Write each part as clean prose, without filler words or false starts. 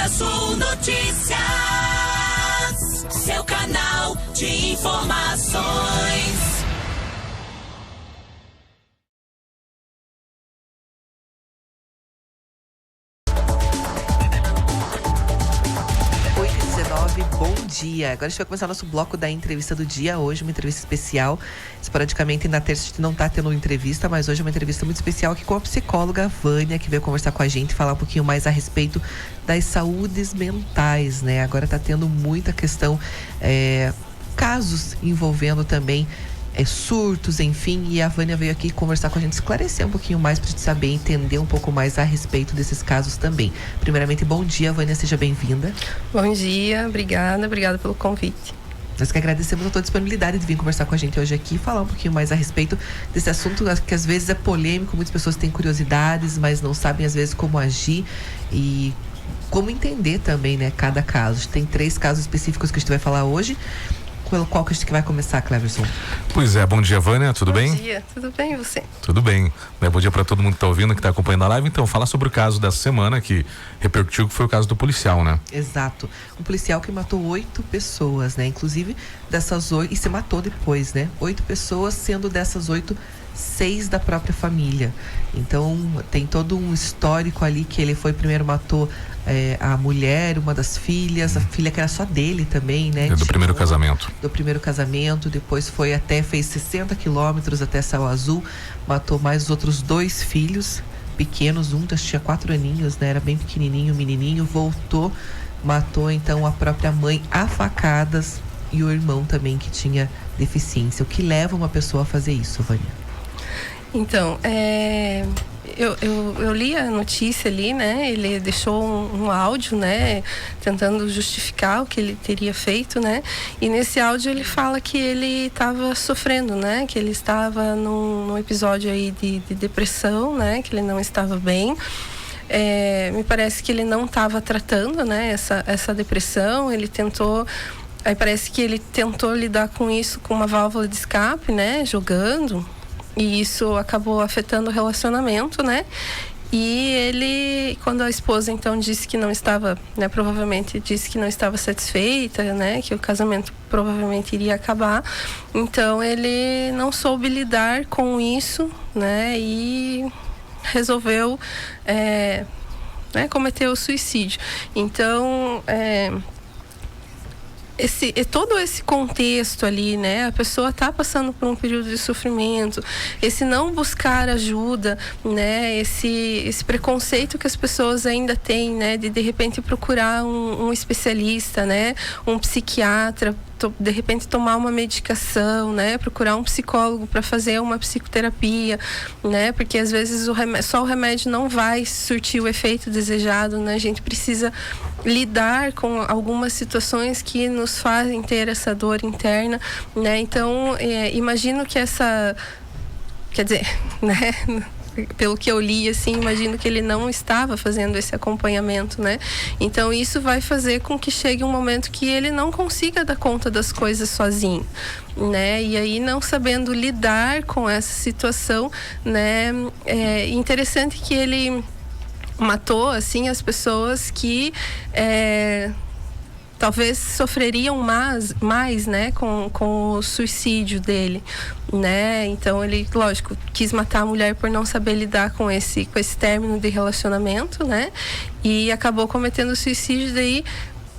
Sul Notícias, seu canal de informações. 8h19, bom dia. Agora a gente vai começar nosso bloco da entrevista do dia. Hoje uma entrevista especial. Esporadicamente na terça a gente não está tendo entrevista, mas hoje é uma entrevista muito especial aqui com a psicóloga Vânia, que veio conversar com a gente, falar um pouquinho mais a respeito das saúdes mentais, né? Agora está tendo muita questão, casos envolvendo também surtos, enfim, e a Vânia veio aqui conversar com a gente, esclarecer um pouquinho mais pra gente saber, entender um pouco mais a respeito desses casos também. Primeiramente, bom dia, Vânia, seja bem-vinda. Bom dia, obrigada pelo convite. Nós que agradecemos a tua disponibilidade de vir conversar com a gente hoje aqui, falar um pouquinho mais a respeito desse assunto que às vezes é polêmico, muitas pessoas têm curiosidades, mas não sabem às vezes como agir e como entender também, né, cada caso. Tem 3 casos específicos que a gente vai falar hoje. Qual que a gente vai começar, Cleverson? Pois é, bom dia, Vânia, tudo bem? Bom dia, tudo bem e você? Tudo bem, bom dia para todo mundo que tá ouvindo, que tá acompanhando a live. Então, fala sobre o caso dessa semana que repercutiu, que foi o caso do policial, né? Exato, um policial que matou 8 pessoas, né? Inclusive dessas 8, e se matou depois, né? 8 pessoas, sendo dessas 8, 6 da própria família. Então tem todo um histórico ali, que ele foi primeiro, matou a mulher, uma das filhas, a filha que era só dele também, né? Do primeiro casamento. Do primeiro casamento, depois fez 60 quilômetros até Céu Azul, matou mais os outros 2 filhos pequenos, tinha 4 aninhos, né? Era bem pequenininho, menininho, voltou, matou então a própria mãe a facadas e o irmão também, que tinha deficiência. O que leva uma pessoa a fazer isso, Vânia? Então, eu li a notícia ali, né? Ele deixou um áudio, né? Tentando justificar o que ele teria feito, né? E nesse áudio ele fala que ele estava sofrendo, né? Que ele estava num episódio aí de depressão, né? Que ele não estava bem. Me parece que ele não estava tratando, né? Essa depressão. Aí parece que ele tentou lidar com isso com uma válvula de escape, né? Jogando. E isso acabou afetando o relacionamento, né? E ele, quando a esposa então disse que não estava, né, provavelmente disse que não estava satisfeita, né, que o casamento provavelmente iria acabar, então ele não soube lidar com isso, né, e resolveu cometer o suicídio. Então, todo esse contexto ali, né? A pessoa está passando por um período de sofrimento, esse não buscar ajuda, né? Esse preconceito que as pessoas ainda têm, né? De repente procurar um especialista, né? Um psiquiatra, de repente tomar uma medicação, né? Procurar um psicólogo para fazer uma psicoterapia, né? Porque às vezes só o remédio não vai surtir o efeito desejado, né? A gente precisa lidar com algumas situações que nos fazem ter essa dor interna, né? Então, imagino que quer dizer, né? Pelo que eu li, assim, imagino que ele não estava fazendo esse acompanhamento, né? Então isso vai fazer com que chegue um momento que ele não consiga dar conta das coisas sozinho, né? E aí, não sabendo lidar com essa situação, né? É interessante que ele matou, assim, as pessoas que talvez sofreriam mais, né, com o suicídio dele, né? Então ele, lógico, quis matar a mulher por não saber lidar com esse término de relacionamento, né? E acabou cometendo suicídio. Daí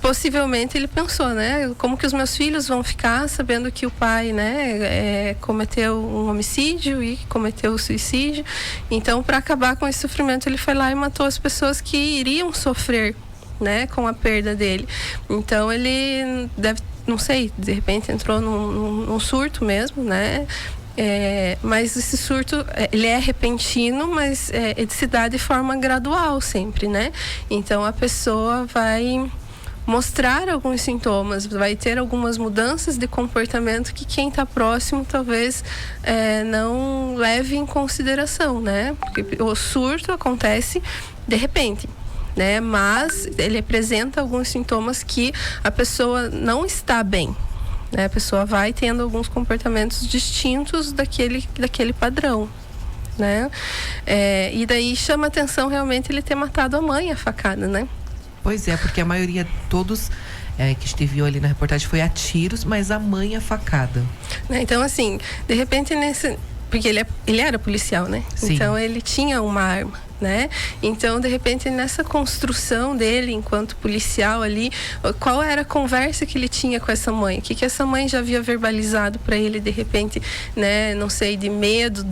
possivelmente ele pensou, né? Como que os meus filhos vão ficar sabendo que o pai, né, cometeu um homicídio e cometeu o suicídio? Então, para acabar com esse sofrimento, ele foi lá e matou as pessoas que iriam sofrer, né, com a perda dele. Então ele deve, não sei, de repente entrou num surto mesmo, né? Mas esse surto, ele é repentino, mas ele se dá de forma gradual sempre, né? Então a pessoa vai mostrar alguns sintomas, vai ter algumas mudanças de comportamento que quem está próximo talvez não leve em consideração, né? Porque o surto acontece de repente, né? Mas ele apresenta alguns sintomas que a pessoa não está bem, né? A pessoa vai tendo alguns comportamentos distintos daquele padrão, né? E daí chama atenção realmente ele ter matado a mãe a facada, né? Pois é, porque a maioria, todos que esteve ali na reportagem foi a tiros, mas a mãe a facada. Então, assim, de repente porque ele era policial, né? Sim. Então ele tinha uma arma, né? Então, de repente, nessa construção dele enquanto policial ali, qual era a conversa que ele tinha com essa mãe? O que essa mãe já havia verbalizado para ele, de repente, né? Não sei, de medo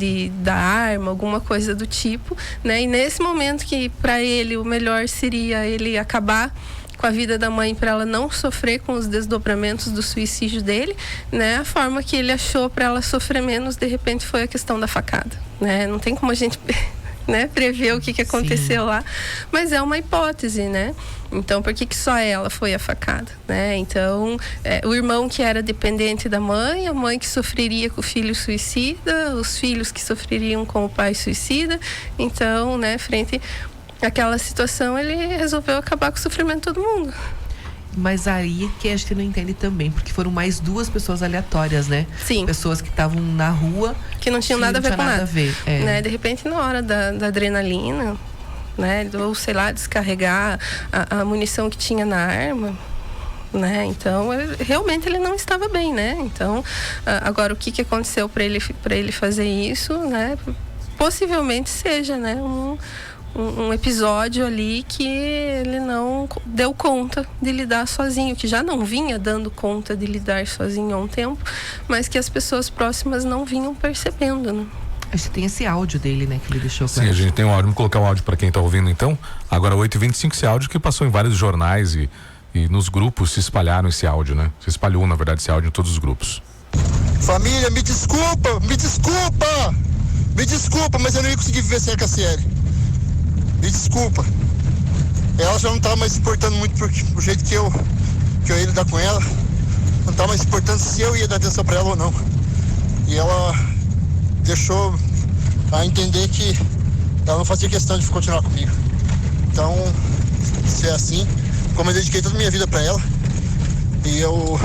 da arma, alguma coisa do tipo, né? E nesse momento que para ele o melhor seria ele acabar com a vida da mãe para ela não sofrer com os desdobramentos do suicídio dele, né? A forma que ele achou para ela sofrer menos, de repente, foi a questão da facada, né? Não tem como a gente né, prever o que aconteceu Sim. lá, mas é uma hipótese, né? Então, por que só ela foi a facada, né? Então, o irmão que era dependente da mãe, a mãe que sofreria com o filho suicida, os filhos que sofreriam com o pai suicida. Então, né, frente àquela situação, ele resolveu acabar com o sofrimento de todo mundo. Mas aí que a gente não entende também, porque foram mais 2 pessoas aleatórias, né? Sim. Pessoas que estavam na rua. Que não tinham nada a ver com nada. É. Né? De repente, na hora da adrenalina, né? Ou, sei lá, descarregar a munição que tinha na arma, né? Então, realmente ele não estava bem, né? Então, agora, o que aconteceu para ele fazer isso, né? Possivelmente seja, né? Um episódio ali que ele não deu conta de lidar sozinho, que já não vinha dando conta de lidar sozinho há um tempo, mas que as pessoas próximas não vinham percebendo, né? A gente tem esse áudio dele, né, que ele deixou. Sim, a gente tem um áudio, vamos colocar o áudio para quem tá ouvindo então. Agora 8h25, esse áudio que passou em vários jornais e nos grupos se espalharam esse áudio, né? Se espalhou, na verdade, esse áudio em todos os grupos. Família, me desculpa, mas eu não ia conseguir viver sem a Cassiele. Me desculpa. Ela já não tá mais se importando muito pro jeito que eu ia lidar com ela. Não tá mais se importando se eu ia dar atenção pra ela ou não. E ela deixou a entender que ela não fazia questão de continuar comigo. Então, se é assim, como eu dediquei toda a minha vida pra ela, e eu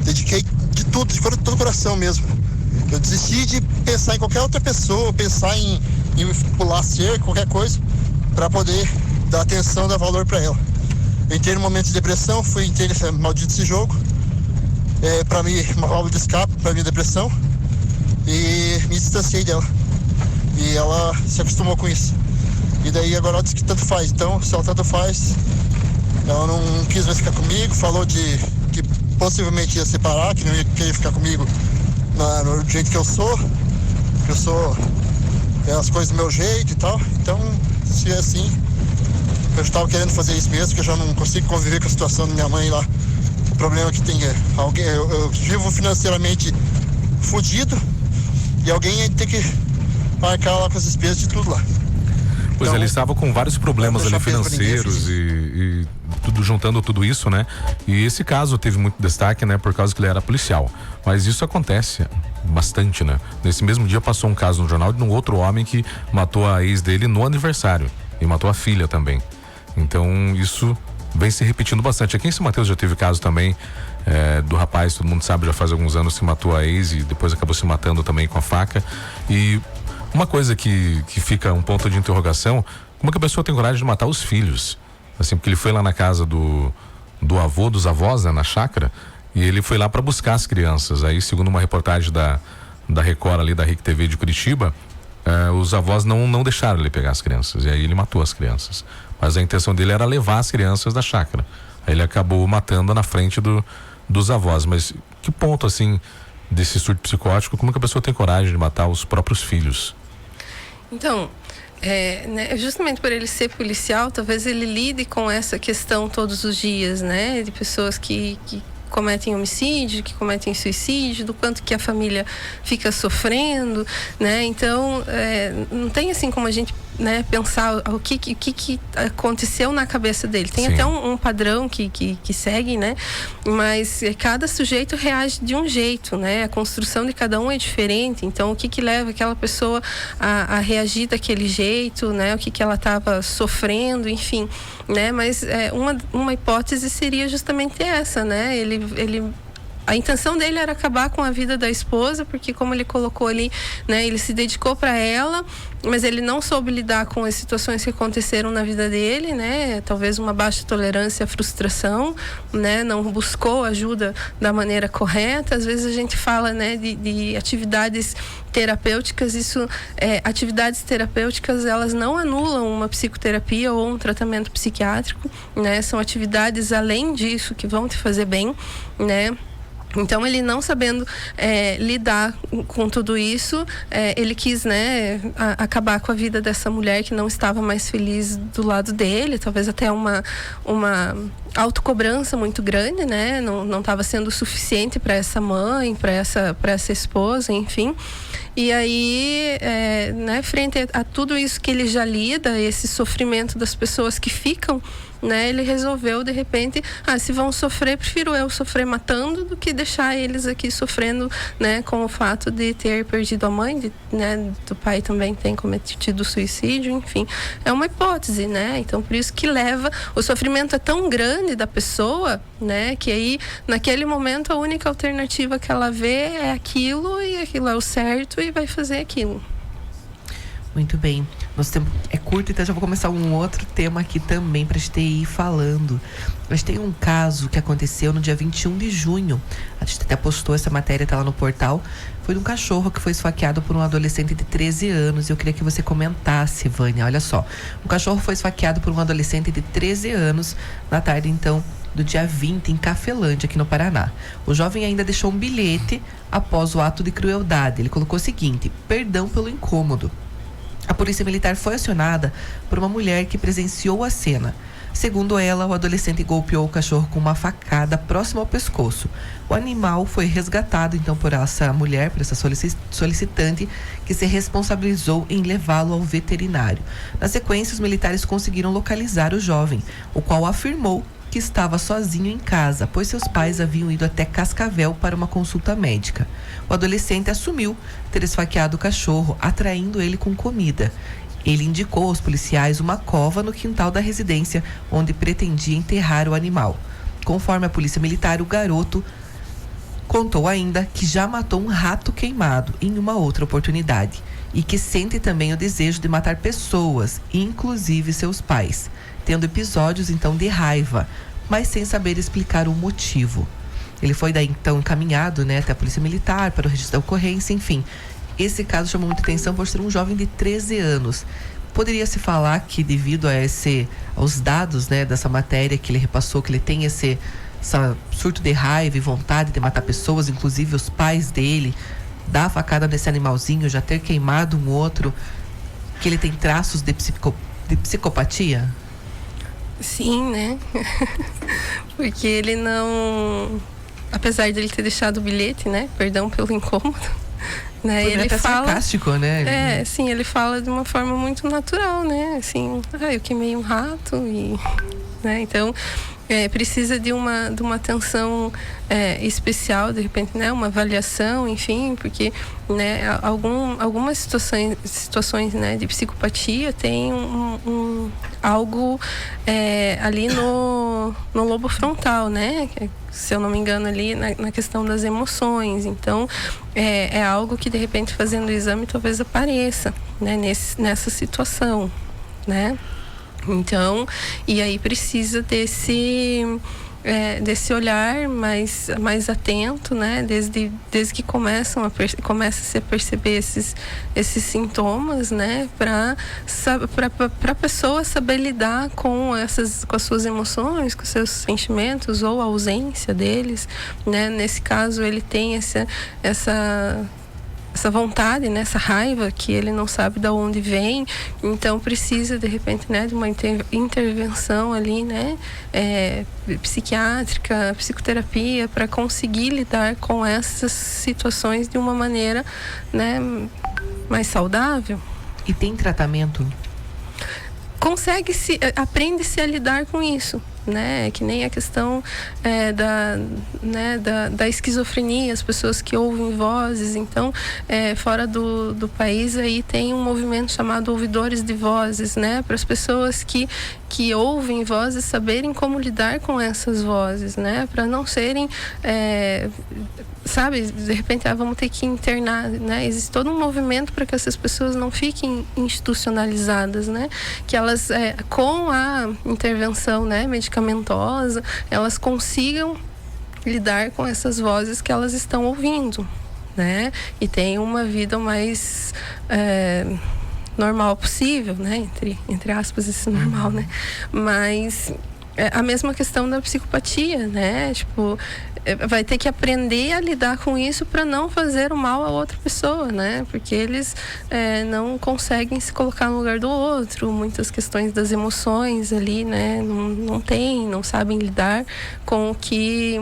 dediquei de tudo, de todo o coração mesmo. Eu desisti de pensar em qualquer outra pessoa, pensar em pular cerca, qualquer coisa, para poder dar atenção, dar valor para ela. Eu entrei num momento de depressão, entrei nesse maldito esse jogo, para mim, uma válvula de escape para minha depressão, e me distanciei dela. E ela se acostumou com isso. E daí agora ela disse que tanto faz. Então, se ela tanto faz, ela não quis mais ficar comigo, falou que possivelmente ia separar, que não ia querer ficar comigo no jeito que eu sou as coisas do meu jeito e tal. Então, se é assim, eu estava querendo fazer isso mesmo, que eu já não consigo conviver com a situação da minha mãe lá. O problema que tem alguém, eu vivo financeiramente fudido e alguém tem que marcar lá com as despesas de tudo lá. Pois então, ele estava com vários problemas ali financeiros e tudo, juntando tudo isso, né? E esse caso teve muito destaque, né? Por causa que ele era policial. Mas isso acontece bastante, né? Nesse mesmo dia passou um caso no jornal de um outro homem que matou a ex dele no aniversário e matou a filha também. Então isso vem se repetindo bastante. Aqui em São Mateus já teve caso também do rapaz, todo mundo sabe, já faz alguns anos, que matou a ex e depois acabou se matando também com a faca. E uma coisa que fica um ponto de interrogação, como é que a pessoa tem coragem de matar os filhos? Assim, porque ele foi lá na casa do avô, dos avós, né, na chácara, e ele foi lá para buscar as crianças. Aí, segundo uma reportagem da Record ali, da RIC TV de Curitiba, os avós não deixaram ele pegar as crianças, e aí ele matou as crianças. Mas a intenção dele era levar as crianças da chácara. Aí ele acabou matando na frente dos avós. Mas que ponto, assim, desse surto psicótico, como é que a pessoa tem coragem de matar os próprios filhos? Então, né, justamente por ele ser policial, talvez ele lide com essa questão todos os dias, né? De pessoas que cometem homicídio, que cometem suicídio, do quanto que a família fica sofrendo, né? Então, não tem assim como a gente, né, pensar o que aconteceu na cabeça dele. Tem Sim. até um padrão que segue, né? Mas cada sujeito reage de um jeito, né? A construção de cada um é diferente. Então, o que leva aquela pessoa a reagir daquele jeito, né? O que ela estava sofrendo, enfim, né? Mas uma hipótese seria justamente essa, né? Ele a intenção dele era acabar com a vida da esposa, porque como ele colocou ali, né, ele se dedicou para ela, mas ele não soube lidar com as situações que aconteceram na vida dele, né? Talvez uma baixa tolerância à frustração, né? Não buscou ajuda da maneira correta. Às vezes a gente fala, né, de atividades terapêuticas. Atividades terapêuticas, elas não anulam uma psicoterapia ou um tratamento psiquiátrico, né? São atividades além disso que vão te fazer bem, né? Então, ele não sabendo lidar com tudo isso, ele quis, né, acabar com a vida dessa mulher que não estava mais feliz do lado dele, talvez até uma autocobrança muito grande, né, não estava sendo suficiente para essa mãe, para essa esposa, enfim. E aí, né, frente a tudo isso que ele já lida, esse sofrimento das pessoas que ficam, né, ele resolveu de repente, se vão sofrer, prefiro eu sofrer matando do que deixar eles aqui sofrendo, né, com o fato de ter perdido a mãe, né, do pai também tem cometido suicídio, enfim, é uma hipótese, né, então por isso que o sofrimento é tão grande da pessoa, né, que aí naquele momento a única alternativa que ela vê é aquilo, e aquilo é o certo e vai fazer aquilo. Muito bem. Nosso tempo é curto, então já vou começar um outro tema aqui também pra gente ir falando. A gente tem um caso que aconteceu no dia 21 de junho. A gente até postou essa matéria, tá lá no portal. Foi de um cachorro que foi esfaqueado por um adolescente de 13 anos. Eu queria que você comentasse, Vânia. Olha só. Um cachorro foi esfaqueado por um adolescente de 13 anos na tarde, então, do dia 20, em Cafelândia, aqui no Paraná. O jovem ainda deixou um bilhete após o ato de crueldade. Ele colocou o seguinte: perdão pelo incômodo. A polícia militar foi acionada por uma mulher que presenciou a cena. Segundo ela, o adolescente golpeou o cachorro com uma facada próxima ao pescoço. O animal foi resgatado, então, por essa mulher, por essa solicitante, que se responsabilizou em levá-lo ao veterinário. Na sequência, os militares conseguiram localizar o jovem, o qual afirmou que estava sozinho em casa, pois seus pais haviam ido até Cascavel para uma consulta médica. O adolescente assumiu ter esfaqueado o cachorro, atraindo ele com comida. Ele indicou aos policiais uma cova no quintal da residência, onde pretendia enterrar o animal. Conforme a polícia militar, o garoto contou ainda que já matou um rato queimado em uma outra oportunidade e que sente também o desejo de matar pessoas, inclusive seus pais, tendo episódios então de raiva, mas sem saber explicar o motivo. Ele foi daí então encaminhado, né, até a polícia militar para o registro da ocorrência, enfim. Esse caso chamou muita atenção por ser um jovem de 13 anos. Poderia se falar que devido aos dados, né, dessa matéria que ele repassou, que ele tem esse surto de raiva e vontade de matar pessoas, inclusive os pais dele, dar a facada nesse animalzinho, já ter queimado um outro, que ele tem traços de psicopatia? Sim, né? Porque ele não... Apesar de ele ter deixado o bilhete, né? Perdão pelo incômodo. Né? Ele até fala sarcástico, né? Sim, ele fala de uma forma muito natural, né? Assim, eu queimei um rato e... Né? Então, precisa de uma atenção especial, de repente, né? Uma avaliação, enfim, porque, né, algumas situações, né, de psicopatia tem algo ali no lobo frontal, né? Se eu não me engano, ali na questão das emoções. Então, é algo que, de repente, fazendo o exame, talvez apareça, né, nessa situação, né? Então, e aí precisa desse olhar mais atento, né? Desde que começa a perceber esses sintomas, né? Para a pessoa saber lidar com as suas emoções, com os seus sentimentos ou a ausência deles, né? Nesse caso, ele tem essa vontade, né, essa raiva que ele não sabe de onde vem, então precisa de repente, né, de uma intervenção ali, né, psiquiátrica, psicoterapia, para conseguir lidar com essas situações de uma maneira, né, mais saudável. E tem tratamento? Aprende-se a lidar com isso, né? Que nem a questão da esquizofrenia, as pessoas que ouvem vozes. Então, fora do país aí tem um movimento chamado ouvidores de vozes, né? Para as pessoas que ouvem vozes saberem como lidar com essas vozes, né? Para não serem, de repente, vamos ter que internar, né? Existe todo um movimento para que essas pessoas não fiquem institucionalizadas, né? Que elas, com a intervenção, né, medicamentosa, elas consigam lidar com essas vozes que elas estão ouvindo, né? E tenham uma vida mais normal possível, né? Entre aspas, esse normal, né? Mas a mesma questão da psicopatia, né? Tipo, vai ter que aprender a lidar com isso para não fazer o mal a outra pessoa, né? Porque eles não conseguem se colocar no lugar do outro, muitas questões das emoções ali, né? Não sabem lidar com o que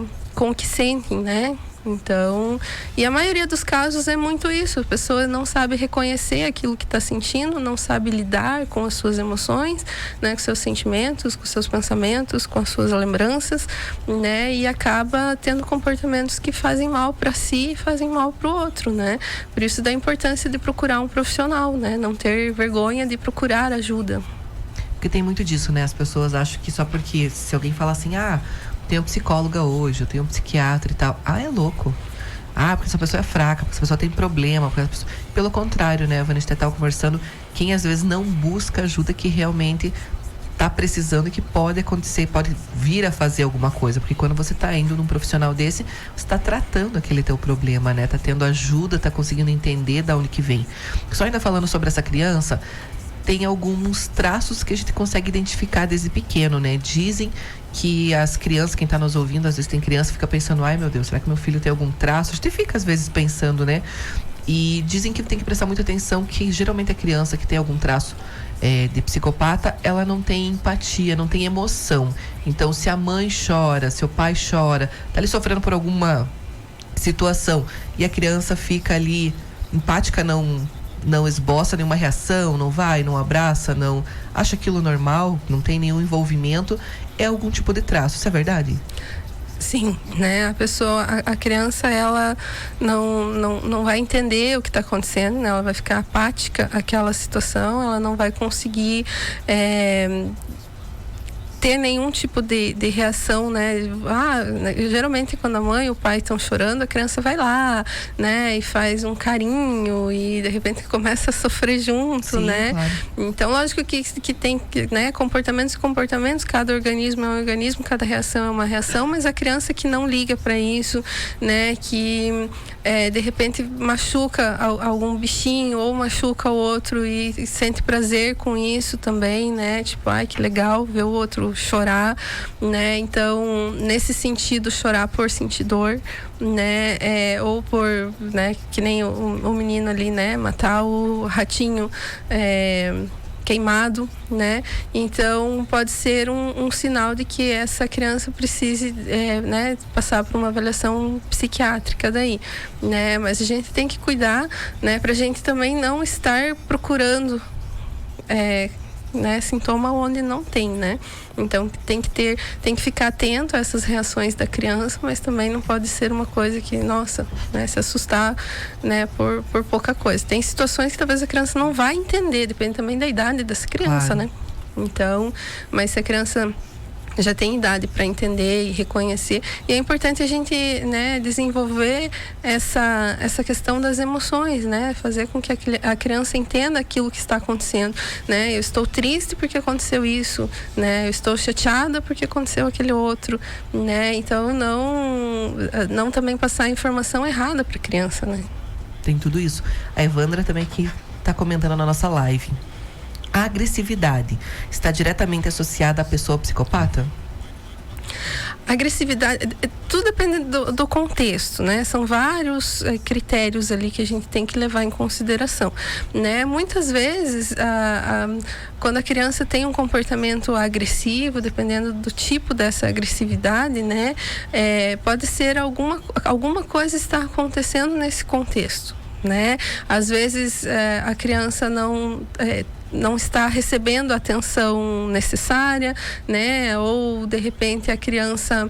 sentem, né? Então, e a maioria dos casos é muito isso, a pessoa não sabe reconhecer aquilo que está sentindo, não sabe lidar com as suas emoções, né, com seus sentimentos, com seus pensamentos, com as suas lembranças, né, e acaba tendo comportamentos que fazem mal para si e fazem mal para o outro, né. Por isso da importância de procurar um profissional, né, não ter vergonha de procurar ajuda. Porque tem muito disso, né, as pessoas acham que só porque se alguém fala assim, tenho psicóloga hoje, eu tenho um psiquiatra e tal. É louco. Porque essa pessoa é fraca, porque essa pessoa tem problema. Pelo contrário, né, a Vanessa estava conversando, quem às vezes não busca ajuda que realmente está precisando e que pode acontecer, pode vir a fazer alguma coisa. Porque quando você está indo num profissional desse, você está tratando aquele teu problema, né? Está tendo ajuda, está conseguindo entender de onde que vem. Só ainda falando sobre essa criança, tem alguns traços que a gente consegue identificar desde pequeno, né? Dizem que as crianças, quem está nos ouvindo, às vezes tem criança que fica pensando, ai meu Deus, será que meu filho tem algum traço? A gente fica às vezes pensando, né? E dizem que tem que prestar muita atenção, que geralmente a criança que tem algum traço de psicopata, ela não tem empatia, não tem emoção. Então, se a mãe chora, se o pai chora, tá ali sofrendo por alguma situação e a criança fica ali empática, não esboça nenhuma reação, não vai, não abraça, não acha aquilo normal, não tem nenhum envolvimento, é algum tipo de traço, isso é verdade? Sim, né? A criança, ela não vai entender o que está acontecendo, né? Ela vai ficar apática àquela situação, ela não vai conseguir ter nenhum tipo de reação, né? Geralmente quando a mãe e o pai estão chorando, a criança vai lá, né? E faz um carinho e de repente começa a sofrer junto, sim, né? Claro. Então, lógico que tem, né? Comportamentos, cada organismo é um organismo, cada reação é uma reação, mas a criança que não liga para isso, né? Que de repente machuca algum bichinho ou machuca o outro e sente prazer com isso também, né? Tipo, que legal ver o outro chorar, né? Então, nesse sentido, chorar por sentir dor, né? Ou por, né? Que nem o menino ali, né? Matar o ratinho queimado, né? Então, pode ser um sinal de que essa criança precise, né? Passar por uma avaliação psiquiátrica daí, né? Mas a gente tem que cuidar, né? Pra gente também não estar procurando né, sintoma onde não tem, né? Então tem que ficar atento a essas reações da criança, mas também não pode ser uma coisa que, nossa, né, se assustar, né, por pouca coisa. Tem situações que talvez a criança não vai entender, depende também da idade dessa criança, claro, né? Então, mas se a criança já tem idade para entender e reconhecer, e é importante a gente, né, desenvolver essa questão das emoções, né, fazer com que a criança entenda aquilo que está acontecendo, né, eu estou triste porque aconteceu isso, né, eu estou chateada porque aconteceu aquele outro, né, então não também passar informação errada para a criança, né. Tem tudo isso. A Evandra também que está comentando na nossa live. A agressividade está diretamente associada à pessoa psicopata? A agressividade, tudo depende do contexto, né? São vários critérios ali que a gente tem que levar em consideração, né? Muitas vezes, quando a criança tem um comportamento agressivo, dependendo do tipo dessa agressividade, né? Pode ser alguma coisa está acontecendo nesse contexto, né? Às vezes a criança não não está recebendo a atenção necessária, né? Ou de repente a criança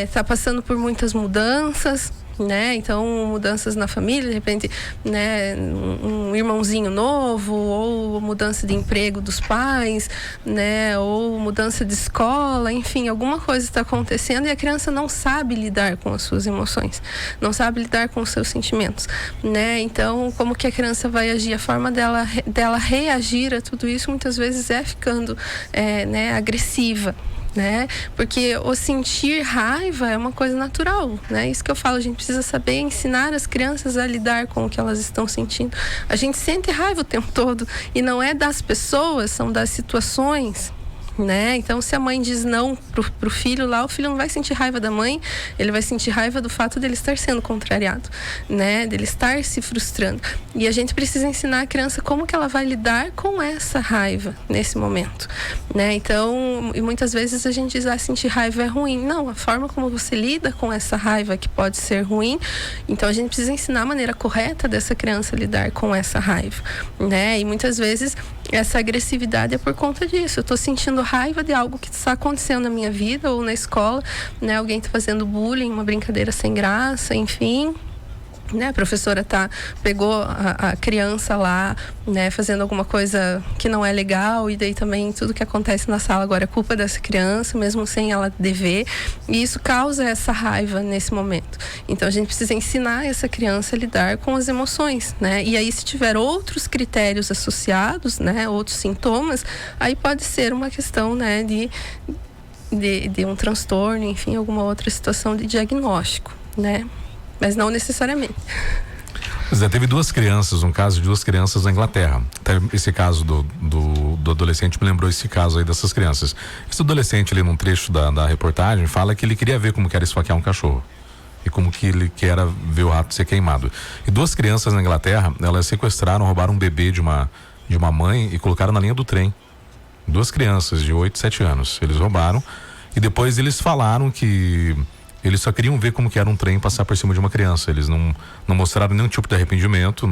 está passando por muitas mudanças, né? Então, mudanças na família, de repente, né, um irmãozinho novo, ou mudança de emprego dos pais, né, ou mudança de escola, enfim, alguma coisa está acontecendo e a criança não sabe lidar com as suas emoções, não sabe lidar com os seus sentimentos, né? Então, como que a criança vai agir? A forma dela reagir a tudo isso muitas vezes é ficando né, agressiva, né? Porque o sentir raiva é uma coisa natural, né? Isso que eu falo, a gente precisa saber ensinar as crianças a lidar com o que elas estão sentindo. A gente sente raiva o tempo todo e não é das pessoas, são das situações, né? Então, se a mãe diz não pro filho lá, o filho não vai sentir raiva da mãe, ele vai sentir raiva do fato dele estar sendo contrariado, né? Dele estar se frustrando. E a gente precisa ensinar a criança como que ela vai lidar com essa raiva nesse momento, né? Então, e muitas vezes a gente diz, sentir raiva é ruim. Não, a forma como você lida com essa raiva que pode ser ruim, então a gente precisa ensinar a maneira correta dessa criança lidar com essa raiva, né? E muitas vezes essa agressividade é por conta disso. Eu tô sentindo raiva de algo que está acontecendo na minha vida ou na escola, né? Alguém está fazendo bullying, uma brincadeira sem graça, enfim, né? A professora pegou a criança lá, né, fazendo alguma coisa que não é legal, e daí também tudo que acontece na sala agora é culpa dessa criança, mesmo sem ela dever, e isso causa essa raiva nesse momento. Então a gente precisa ensinar essa criança a lidar com as emoções, né? E aí, se tiver outros critérios associados, né, outros sintomas, aí pode ser uma questão, né, de um transtorno, enfim, alguma outra situação de diagnóstico, né? Mas não necessariamente. Zé, teve um caso de duas crianças na Inglaterra. Esse caso do adolescente me lembrou esse caso aí dessas crianças. Esse adolescente ali, num trecho da reportagem, fala que ele queria ver como que era esfaquear um cachorro. E como que ele quer ver o rato ser queimado. E duas crianças na Inglaterra, elas sequestraram, roubaram um bebê de uma mãe e colocaram na linha do trem. Duas crianças de 8, 7 anos. Eles roubaram e depois eles falaram que eles só queriam ver como que era um trem passar por cima de uma criança. Eles não mostraram nenhum tipo de arrependimento,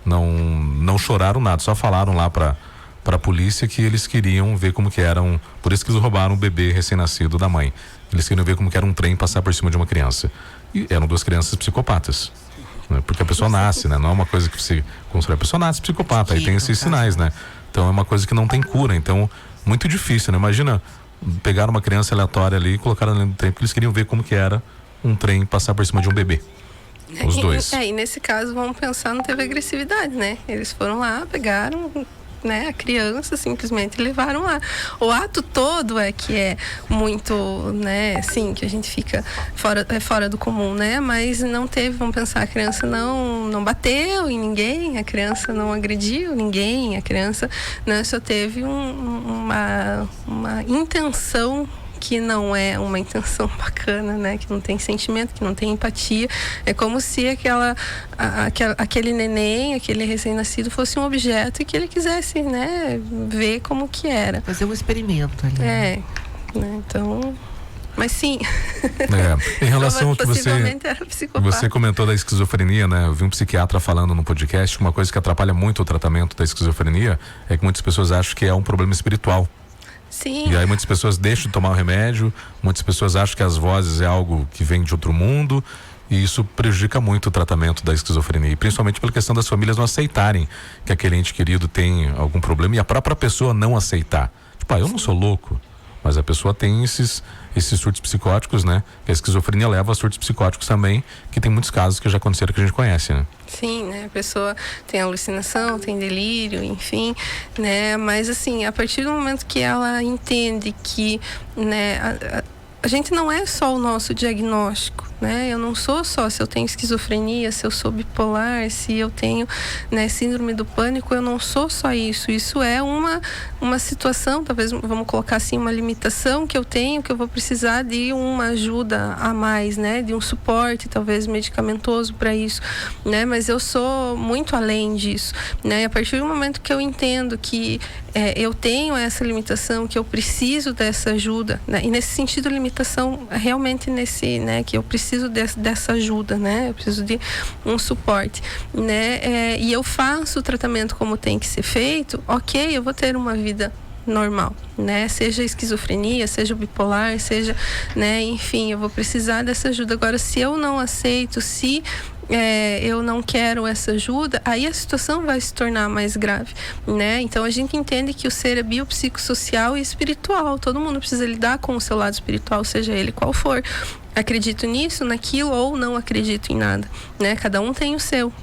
não choraram nada, só falaram lá pra polícia que eles queriam ver como que era por isso que eles roubaram o bebê recém-nascido da mãe. Eles queriam ver como que era um trem passar por cima de uma criança. E eram duas crianças psicopatas, né? Porque a pessoa nasce, né? Não é uma coisa que você constrói. A pessoa nasce psicopata, aí tem esses sinais, né? Então é uma coisa que não tem cura. Então, muito difícil, né? Imagina pegaram uma criança aleatória ali e colocaram no trem, porque eles queriam ver como que era um trem passar por cima de um bebê. Os dois. E nesse caso, vamos pensar, não teve agressividade, né? Eles foram lá, pegaram, né, a criança, simplesmente levaram lá. O ato todo é que é muito, né, assim, que a gente fica fora do comum, né? Mas não teve, vamos pensar, a criança não bateu em ninguém, a criança não agrediu ninguém, a criança, né, só teve uma intenção que não é uma intenção bacana, né? Que não tem sentimento, que não tem empatia. É como se aquele neném, aquele recém-nascido fosse um objeto e que ele quisesse, né, ver como que era. Fazer um experimento ali. Né? Então... Mas sim. Em relação ao que você comentou da esquizofrenia, né? Eu vi um psiquiatra falando no podcast, uma coisa que atrapalha muito o tratamento da esquizofrenia é que muitas pessoas acham que é um problema espiritual. Sim. E aí muitas pessoas deixam de tomar o remédio, muitas pessoas acham que as vozes é algo que vem de outro mundo, e isso prejudica muito o tratamento da esquizofrenia, e principalmente pela questão das famílias não aceitarem que aquele ente querido tem algum problema, e a própria pessoa não aceitar. Tipo, eu não sou louco, mas a pessoa tem esses surtos psicóticos, né? A esquizofrenia leva a surtos psicóticos também, que tem muitos casos que já aconteceram que a gente conhece, né? Sim, né? A pessoa tem alucinação, tem delírio, enfim, né? Mas assim, a partir do momento que ela entende que, né, a gente não é só o nosso diagnóstico, né? Eu não sou só se eu tenho esquizofrenia, se eu sou bipolar, se eu tenho, né, síndrome do pânico, eu não sou só isso. Isso é uma situação, talvez vamos colocar assim, uma limitação que eu tenho, que eu vou precisar de uma ajuda a mais, né? De um suporte, talvez medicamentoso para isso, né? Mas eu sou muito além disso, né? E a partir do momento que eu entendo que eu tenho essa limitação, que eu preciso dessa ajuda, né? E nesse sentido, limitação realmente nesse, né, que eu preciso preciso dessa ajuda, né? Eu preciso de um suporte, né? E eu faço o tratamento como tem que ser feito, ok, eu vou ter uma vida normal, né? Seja esquizofrenia, seja bipolar, seja, né? Enfim, eu vou precisar dessa ajuda. Agora, se eu não aceito, se eu não quero essa ajuda, aí a situação vai se tornar mais grave, né? Então a gente entende que o ser é biopsicossocial e espiritual. Todo mundo precisa lidar com o seu lado espiritual, seja ele qual for. Acredito nisso, naquilo, ou não acredito em nada, né? Cada um tem o seu.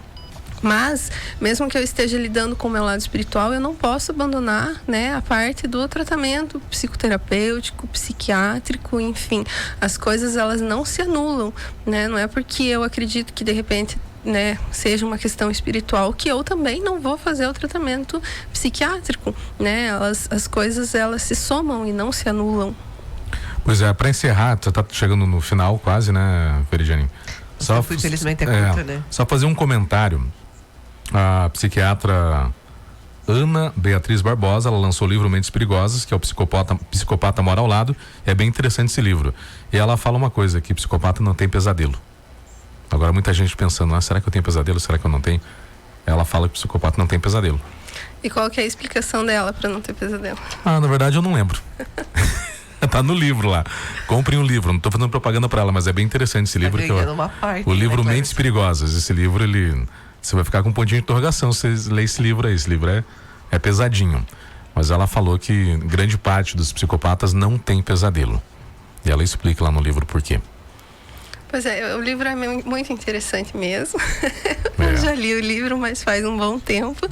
Mas, mesmo que eu esteja lidando com o meu lado espiritual, eu não posso abandonar, né, a parte do tratamento psicoterapêutico, psiquiátrico, enfim. As coisas, elas não se anulam, né? Não é porque eu acredito que, de repente, né, seja uma questão espiritual que eu também não vou fazer o tratamento psiquiátrico, né? As coisas, elas se somam e não se anulam. Pois é, para encerrar, você tá chegando no final quase, né, Veridiane? Infelizmente é curta, né? Só fazer um comentário. A psiquiatra Ana Beatriz Barbosa, ela lançou o livro Mentes Perigosas, que é o Psicopata Mora ao Lado. É bem interessante esse livro. E ela fala uma coisa, que psicopata não tem pesadelo. Agora muita gente pensando, será que eu tenho pesadelo? Será que eu não tenho? Ela fala que psicopata não tem pesadelo. E qual que é a explicação dela para não ter pesadelo? Na verdade eu não lembro. Tá no livro lá. Comprem um livro. Não tô fazendo propaganda para ela, mas é bem interessante esse livro. O livro Mentes Perigosas. Esse livro, você vai ficar com um pontinho de interrogação se você ler esse livro aí. Esse livro é pesadinho. Mas ela falou que grande parte dos psicopatas não tem pesadelo. E ela explica lá no livro por quê. Pois é, o livro é muito interessante mesmo. Eu já li o livro, mas faz um bom tempo.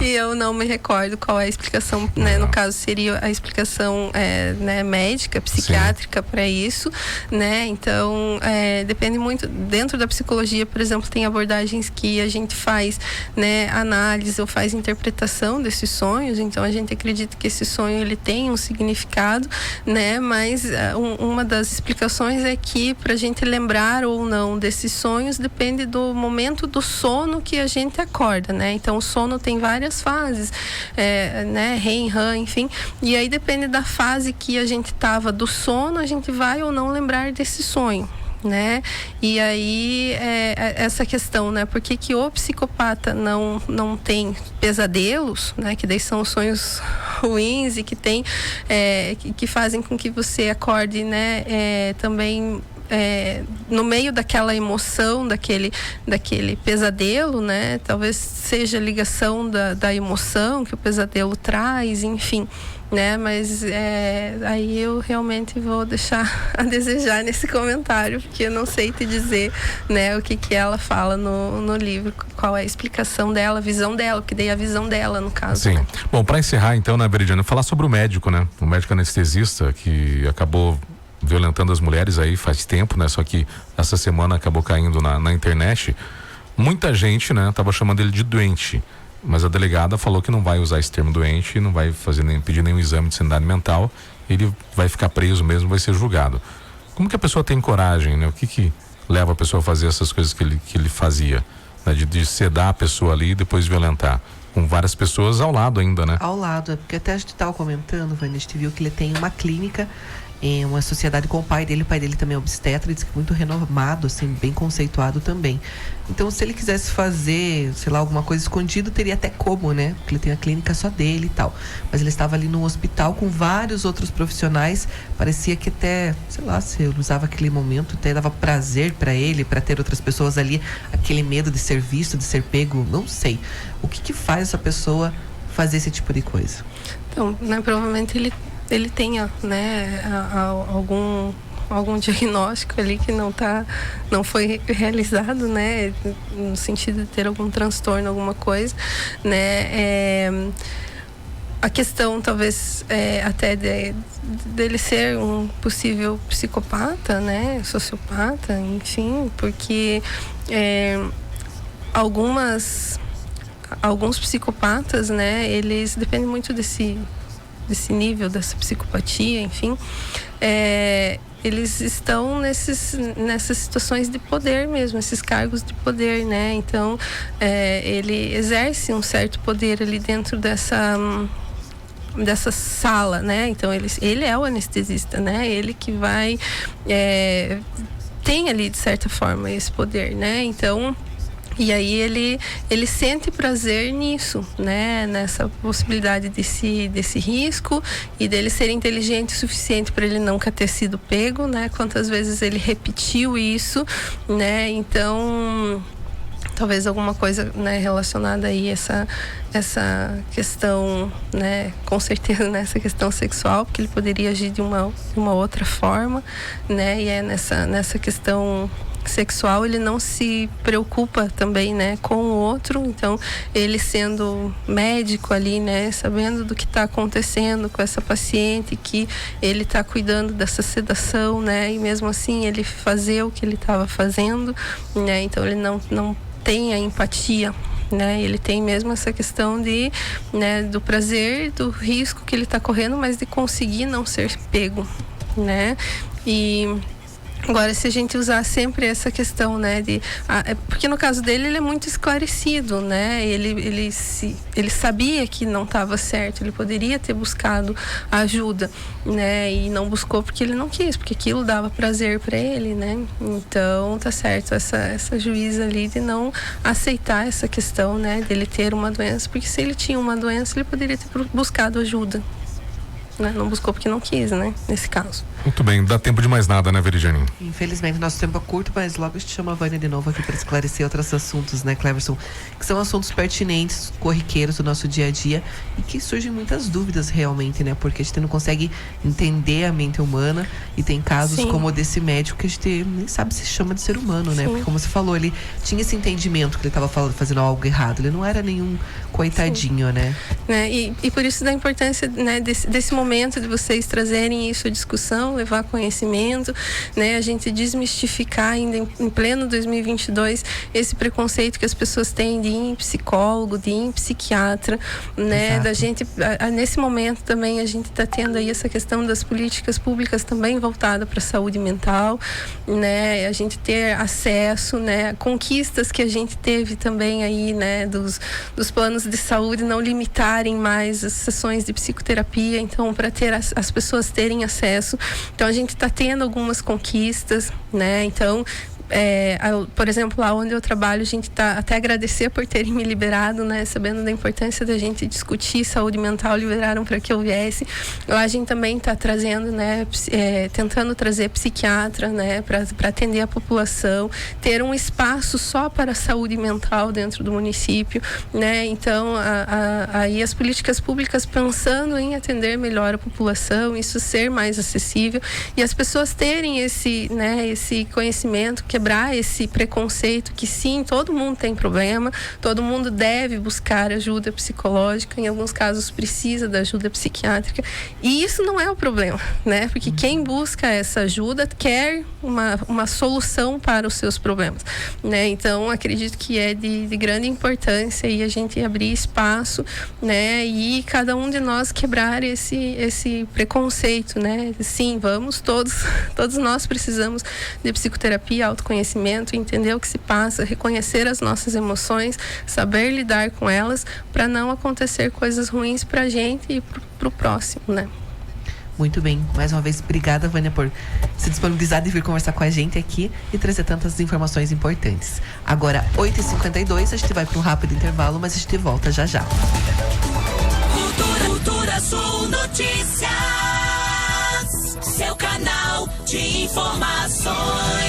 E eu não me recordo qual é a explicação, né? No caso, seria a explicação né, médica, psiquiátrica para isso, né? Então, depende muito. Dentro da psicologia, por exemplo, tem abordagens que a gente faz, né, análise ou faz interpretação desses sonhos. Então, a gente acredita que esse sonho, ele tem um significado, né? Mas uma das explicações é que, para a gente lembrar ou não desses sonhos, depende do momento do sono que a gente acorda, né? Então o sono tem várias fases, né? REM, RAM, enfim. E aí depende da fase que a gente estava do sono, a gente vai ou não lembrar desse sonho, né? E aí essa questão, né? Por que o psicopata não tem pesadelos, né? Que daí são os sonhos ruins e que tem que fazem com que você acorde, né? Também no meio daquela emoção, daquele pesadelo, né? Talvez seja a ligação da emoção que o pesadelo traz, enfim, né? Mas aí eu realmente vou deixar a desejar nesse comentário, porque eu não sei te dizer, né, o que ela fala no livro, qual é a explicação dela, a visão dela, porque daí a visão dela, no caso. Sim. Né? Bom, para encerrar então, né, Veridiane, falar sobre o médico, né? O médico anestesista que acabou violentando as mulheres aí faz tempo, né? Só que essa semana acabou caindo na internet. Muita gente, né, tava chamando ele de doente, mas a delegada falou que não vai usar esse termo doente, não vai pedir nenhum exame de sanidade mental, ele vai ficar preso mesmo, vai ser julgado. Como que a pessoa tem coragem, né? O que leva a pessoa a fazer essas coisas que ele fazia, né? De sedar a pessoa ali e depois violentar? Com várias pessoas ao lado ainda, né? Ao lado, porque até a gente estava comentando, Vânia, a gente viu que ele tem uma clínica em uma sociedade com o pai dele também é obstetra, diz que muito renomado, assim, bem conceituado também. Então, se ele quisesse fazer, sei lá, alguma coisa escondido, teria até como, né? Porque ele tem a clínica só dele e tal. Mas ele estava ali no hospital com vários outros profissionais, parecia que até, sei lá, se ele usava aquele momento, até dava prazer para ele, para ter outras pessoas ali, aquele medo de ser visto, de ser pego, não sei. O que faz essa pessoa fazer esse tipo de coisa? Então, né, provavelmente ele tenha, né, algum diagnóstico ali que não foi realizado, né, no sentido de ter algum transtorno, alguma coisa, né, a questão talvez até dele ser um possível psicopata, né, sociopata, enfim, porque alguns psicopatas, né, eles dependem muito desse nível, dessa psicopatia, enfim, eles estão nessas situações de poder mesmo, esses cargos de poder, né? Então, ele exerce um certo poder ali dentro dessa sala, né? Então, ele é o anestesista, né? Ele que vai tem ali, de certa forma, esse poder, né? Então, e aí ele sente prazer nisso, né? Nessa possibilidade desse risco e dele ser inteligente o suficiente para ele nunca ter sido pego, né? Quantas vezes ele repetiu isso, né? Então, talvez alguma coisa, né, relacionada aí essa questão, né, com certeza nessa questão sexual, porque ele poderia agir de uma outra forma, né? E é nessa questão sexual ele não se preocupa também, né, com o outro. Então, ele sendo médico ali, né, sabendo do que está acontecendo com essa paciente, que ele está cuidando dessa sedação, né, e mesmo assim ele fazer o que ele estava fazendo, né, então ele não tem a empatia, né, ele tem mesmo essa questão de, né, do prazer, do risco que ele está correndo, mas de conseguir não ser pego, né. E agora, se a gente usar sempre essa questão, né, porque no caso dele ele é muito esclarecido, né, ele sabia que não estava certo, ele poderia ter buscado ajuda, né, e não buscou porque ele não quis, porque aquilo dava prazer para ele, né. Então, tá certo essa juíza ali de não aceitar essa questão, né, dele ter uma doença, porque se ele tinha uma doença, ele poderia ter buscado ajuda, né? Não buscou porque não quis, né? Nesse caso. Muito bem, dá tempo de mais nada, né, Veridiane? Infelizmente, nosso tempo é curto, mas logo a gente chama a Vânia de novo aqui para esclarecer outros assuntos, né, Cleverson? Que são assuntos pertinentes, corriqueiros do nosso dia a dia e que surgem muitas dúvidas realmente, né? Porque a gente não consegue entender a mente humana e tem casos Sim. como o desse médico que a gente nem sabe se chama de ser humano, né? Sim. Porque como você falou, ele tinha esse entendimento que ele estava fazendo algo errado, ele não era nenhum coitadinho, né? E por isso da importância, né, desse momento de vocês trazerem isso à discussão, levar conhecimento, né, a gente desmistificar ainda em pleno 2022 esse preconceito que as pessoas têm de ir em psicólogo, de ir em psiquiatra, né, Exato. da gente, nesse momento também a gente está tendo aí essa questão das políticas públicas também voltada para a saúde mental, né, a gente ter acesso, né, conquistas que a gente teve também aí, né, dos planos de saúde não limitarem mais as sessões de psicoterapia, então para ter as pessoas terem acesso. Então a gente está tendo algumas conquistas, né? Então, por exemplo, lá onde eu trabalho, a gente tá até agradecer por terem me liberado, né? Sabendo da importância da gente discutir saúde mental, liberaram para que eu viesse. Lá a gente também está trazendo, né? Tentando trazer psiquiatra, né? Para atender a população, ter um espaço só para a saúde mental dentro do município, né? Então, aí as políticas públicas pensando em atender melhor a população, isso ser mais acessível e as pessoas terem esse conhecimento, quebrar esse preconceito que sim, todo mundo tem problema, todo mundo deve buscar ajuda psicológica, em alguns casos precisa da ajuda psiquiátrica, e isso não é o problema, né? Porque quem busca essa ajuda quer uma solução para os seus problemas, né? Então, acredito que é de grande importância e a gente abrir espaço, né? E cada um de nós quebrar esse preconceito, né? Sim, vamos todos nós precisamos de psicoterapia, autoconhecimento, entender o que se passa, reconhecer as nossas emoções, saber lidar com elas para não acontecer coisas ruins para a gente e para o próximo, né? Muito bem. Mais uma vez, obrigada, Vânia, por se disponibilizar de vir conversar com a gente aqui e trazer tantas informações importantes. Agora, 8h52, a gente vai para um rápido intervalo, mas a gente volta já já. Cultura Sul Notícias, seu canal de informações.